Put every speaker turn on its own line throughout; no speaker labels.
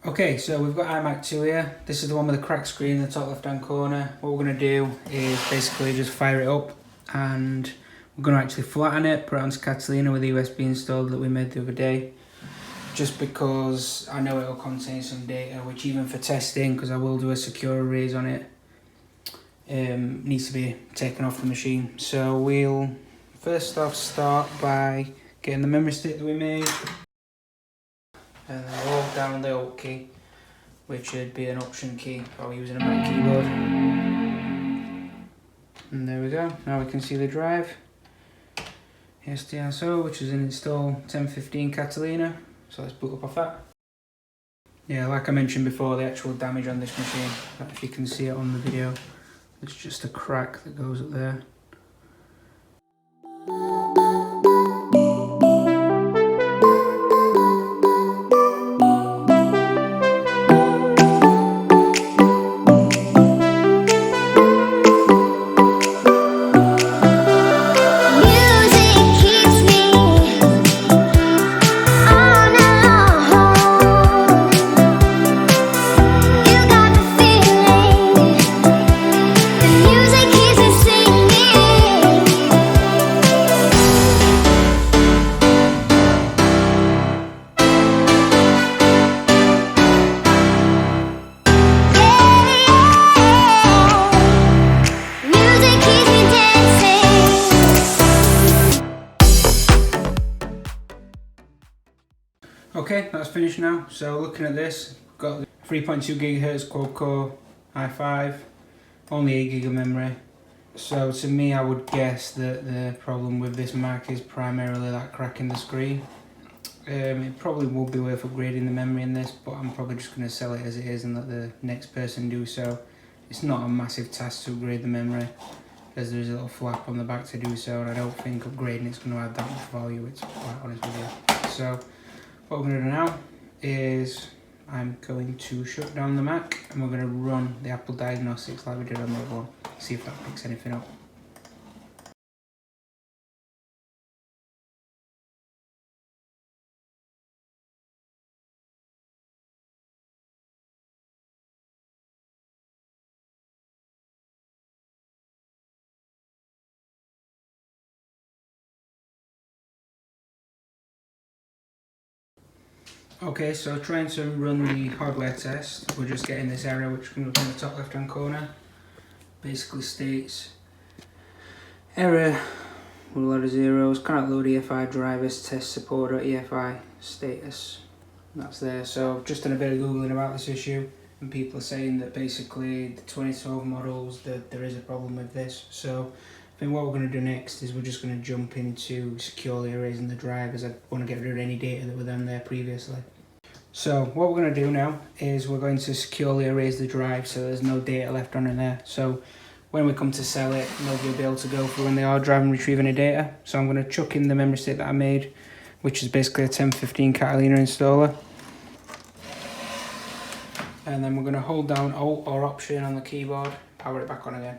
Okay, so we've got iMac 2 here. This is the one with the cracked screen in the top left hand corner. What we're going to do is basically just fire it up, and we're going to actually flatten it, put it onto Catalina with the USB installed that we made the other day. Just because I know it'll contain some data, which even for testing, because I will do a secure erase on it, needs to be taken off the machine. So we'll first off start by getting the memory stick that we made. And then hold down the Alt key, which would be an Option key if I were using a Mac keyboard. And there we go, now we can see the drive. SDSO, which is an install 1015 Catalina. So let's boot up off that. Yeah, like I mentioned before, the actual damage on this machine, if you can see it on the video, it's just a crack that goes up there. Okay, that's finished now. So looking at this, got the 3.2 GHz quad core i5, only 8 GB of memory. So to me, I would guess that the problem with this Mac is primarily that crack in the screen. It probably would be worth upgrading the memory in this, but I'm probably just going to sell it as it is and let the next person do so. It's not a massive task to upgrade the memory, as there's a little flap on the back to do so, and I don't think upgrading it's going to add that much value, it's quite honest with you. So what we're going to do now is I'm going to shut down the Mac and we're going to run the Apple diagnostics like we did on the other one, see if that picks anything up. Okay, so trying to run the hardware test, we're just getting this error which comes up in the top left hand corner. Basically states error with a lot of zeros, cannot load EFI drivers, TestSupport.efi status. That's there. So I've just done a bit of googling about this issue, and people are saying that basically the 2012 models, that there is a problem with this. So I think what we're going to do next is we're just going to jump into securely erasing the drive, as I want to get rid of any data that were then there previously. So what we're going to do now is we're going to securely erase the drive so there's no data left on in there. So when we come to sell it, nobody will be able to go through when they are driving and retrieve any data. So I'm going to chuck in the memory stick that I made, which is basically a 1015 Catalina installer. And then we're going to hold down Alt or Option on the keyboard, power it back on again.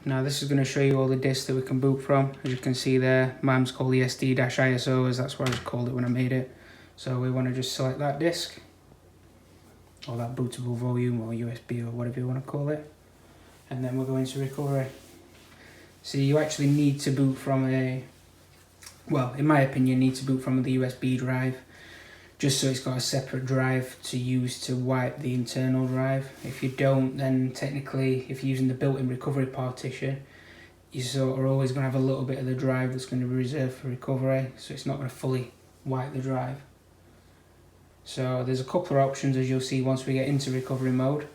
Now this is going to show you all the disks that we can boot from. As you can see there, mine's called ESD-ISO, as that's what I just called it when I made it. So we want to just select that disk, or that bootable volume, or USB, or whatever you want to call it. And then we'll go into recovery. So you actually need to boot from a, well, in my opinion, need to boot from the USB drive, just so it's got a separate drive to use to wipe the internal drive. If you don't, then technically, if you're using the built-in recovery partition, you sort of always going to have a little bit of the drive that's going to be reserved for recovery, so it's not going to fully wipe the drive. So there's a couple of options, as you'll see once we get into recovery mode.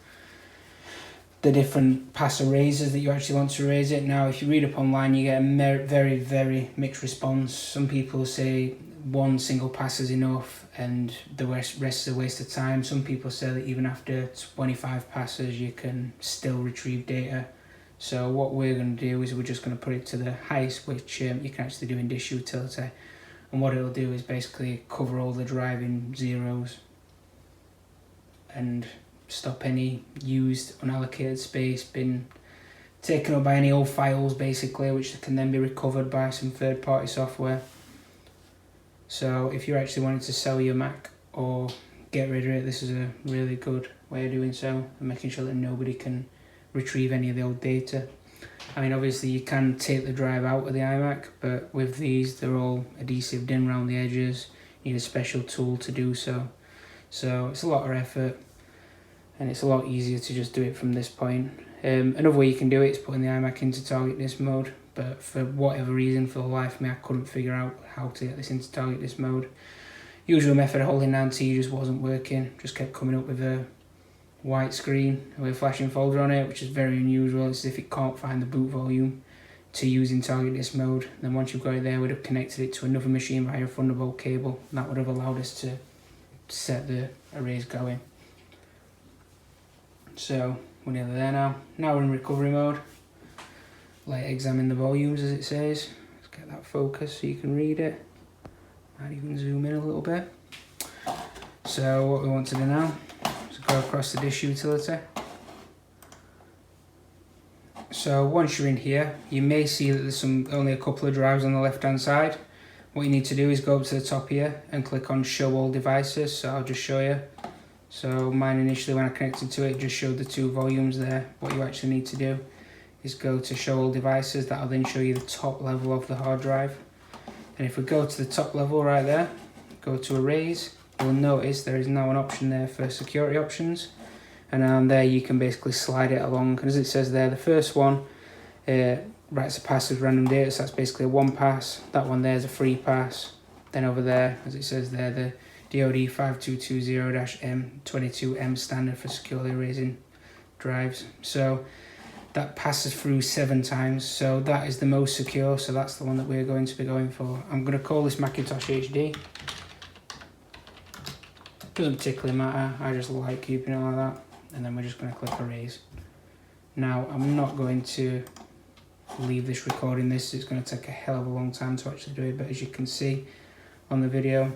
The different pass erasers that you actually want to erase it. Now if you read up online, you get a very, very mixed response. Some people say one single pass is enough and the rest is a waste of time. Some people say that even after 25 passes you can still retrieve data. So what we're going to do is we're just going to put it to the highest, which you can actually do in disk utility. And what it'll do is basically cover all the drive in zeros and stop any used unallocated space being taken up by any old files, basically, which can then be recovered by some third-party software. So if you're actually wanting to sell your Mac or get rid of it, this is a really good way of doing so and making sure that nobody can retrieve any of the old data. I mean, obviously you can take the drive out of the iMac, but with these they're all adhesived in around the edges. You need a special tool to do so. So it's a lot of effort and it's a lot easier to just do it from this point. Another way you can do it is putting the iMac into target disk mode, but for whatever reason, for the life of me, I couldn't figure out how to get this into target disk mode. Usual method of holding down T just wasn't working, just kept coming up with a white screen with a flashing folder on it, which is very unusual. It's as if it can't find the boot volume to use in target disk mode. Then once you've got it there, we'd have connected it to another machine via a Thunderbolt cable, and that would have allowed us to set the arrays going. So we're nearly there now. Now we're in recovery mode. Let it examine the volumes as it says. Let's get that focus so you can read it. Might even zoom in a little bit. So what we want to do now is go across the disk utility. So once you're in here, you may see that there's only a couple of drives on the left hand side. What you need to do is go up to the top here and click on show all devices. So I'll just show you. So mine initially, when I connected to it, just showed the 2 volumes there. What you actually need to do is go to show all devices. That'll then show you the top level of the hard drive. And if we go to the top level right there, go to arrays, you'll notice there is now an option there for security options. And on there you can basically slide it along. And as it says there, the first one writes a pass with random data, so that's basically a 1 pass. That one there is a 3 pass. Then over there, as it says there, the DoD 5220-M22M standard for securely erasing drives. So that passes through 7 times, so that is the most secure, so that's the one that we're going to be going for. I'm going to call this Macintosh HD. Doesn't particularly matter, I just like keeping it like that. And then we're just going to click erase. Now I'm not going to leave this recording this, it's going to take a hell of a long time to actually do it, but as you can see on the video,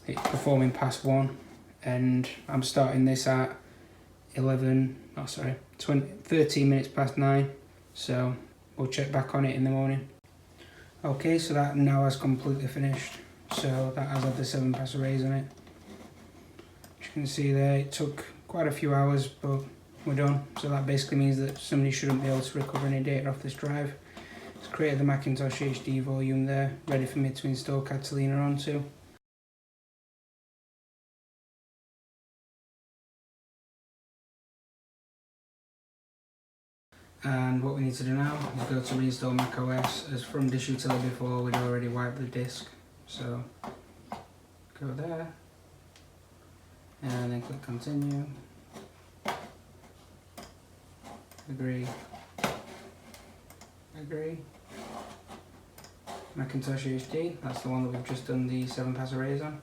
it's performing past 1, and I'm starting this at 13 minutes past 9, so we'll check back on it in the morning. Okay, so that now has completely finished, so that has had the 7 pass arrays on it. As you can see there, it took quite a few hours, but we're done. So that basically means that somebody shouldn't be able to recover any data off this drive. It's created the Macintosh HD volume there, ready for me to install Catalina onto. And what we need to do now is go to reinstall macOS, as from disk utility before we'd already wiped the disk. So go there and then click continue, agree, agree. Macintosh HD, that's the one that we've just done the 7 pass arrays on,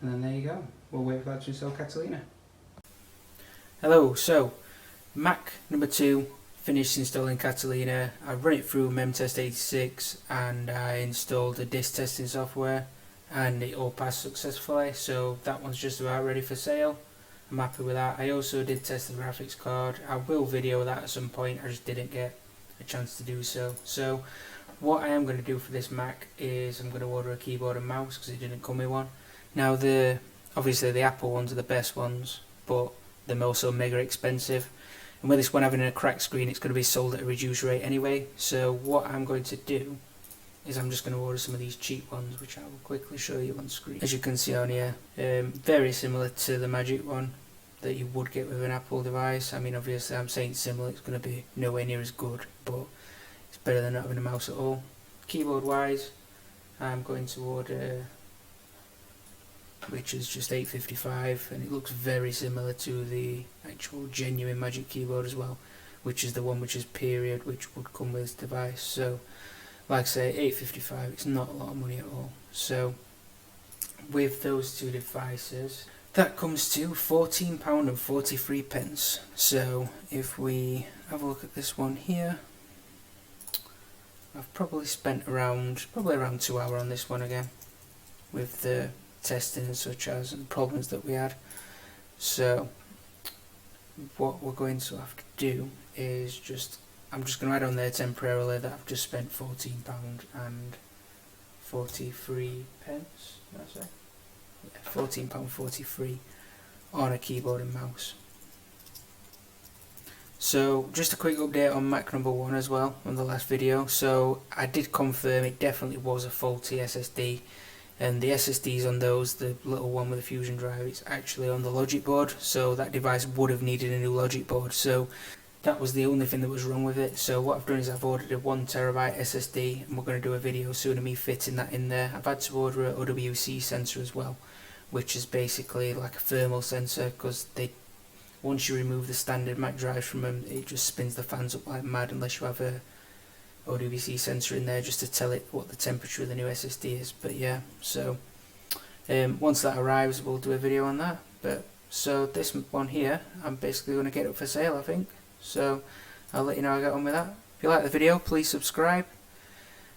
and then there you go. We'll wait for that to install Catalina. Hello, so Mac number 2 finished installing Catalina. I run it through MemTest86 and I installed the disk testing software and it all passed successfully, so that one's just about ready for sale. I'm happy with that. I also did test the graphics card. I will video that at some point, I just didn't get a chance to do so. So what I am going to do for this Mac is I'm going to order a keyboard and mouse because it didn't come with one. Now obviously the Apple ones are the best ones, but they're also mega expensive. And with this one having a cracked screen, it's going to be sold at a reduced rate anyway. So what I'm going to do is I'm just going to order some of these cheap ones, which I will quickly show you on screen. As you can see on here, very similar to the Magic one that you would get with an Apple device. I mean, obviously I'm saying similar, it's going to be nowhere near as good, but it's better than not having a mouse at all. Keyboard wise, I'm going to order, which is just 855, and it looks very similar to the actual genuine Magic keyboard as well, which is the one which is period, which would come with this device. So like I say, 855, it's not a lot of money at all. So with those 2 devices, that comes to £14.43. So if we have a look at this one here, I've probably spent around 2 hours on this one again, with the testing and such as, and problems that we had. So what we're going to have to do is I'm just going to add on there temporarily that I've just spent £14.43 £14.43. That's it. Yeah, £14.43 on a keyboard and mouse. So just a quick update on Mac number 1 as well on the last video. So I did confirm it definitely was a faulty SSD, and the SSDs on those, the little one with the fusion drive, it's actually on the logic board, so that device would have needed a new logic board. So that was the only thing that was wrong with it. So what I've done is I've ordered a 1TB SSD, and we're going to do a video soon of me fitting that in there. I've had to order an OWC sensor as well, which is basically like a thermal sensor, because once you remove the standard Mac drives from them, it just spins the fans up like mad unless you have a OWC sensor in there just to tell it what the temperature of the new SSD is. But yeah, so once that arrives, we'll do a video on that. But so this one here, I'm basically going to get up for sale, I think. So I'll let you know how I get on with that. If you like the video, please subscribe,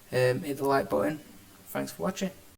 hit the like button. Thanks for watching.